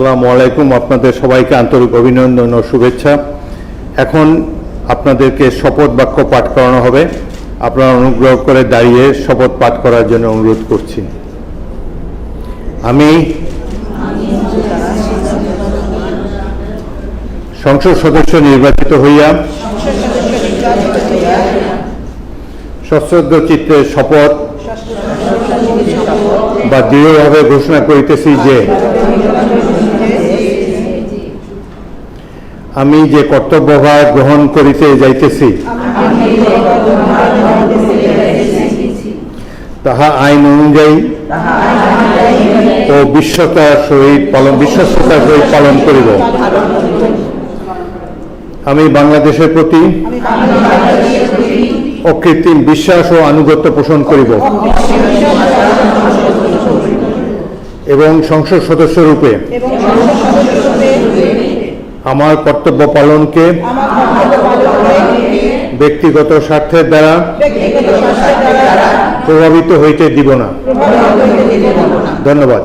আসসালামু আলাইকুম। আপনাদের সবাইকে আন্তরিক অভিনন্দন ও শুভেচ্ছা। এখন আপনাদেরকে শপথ বাক্য পাঠ করানো হবে। আপনারা অনুগ্রহ করে দাঁড়িয়ে শপথ পাঠ করার জন্য অনুরোধ করছি। আমি সংসদ সদস্য নির্বাচিত হইয়া সশ্রদ্ধ চিত্তে শপথ বা দৃঢ়ভাবে ঘোষণা করিতেছি যে আমি যে কর্তব্যভার গ্রহণ করিতে যাইতেছি তাহা আইন অনুযায়ী ও বিশ্বস্তার সহিত পালন করিব। আমি বাংলাদেশের প্রতি অকৃত্রিম বিশ্বাস ও আনুগত্য পোষণ করিব এবং সংসদ সদস্য রূপে আমার কর্তব্য পালনকে ব্যক্তিগত স্বার্থের দ্বারা প্রভাবিত হইতে দিব না। ধন্যবাদ।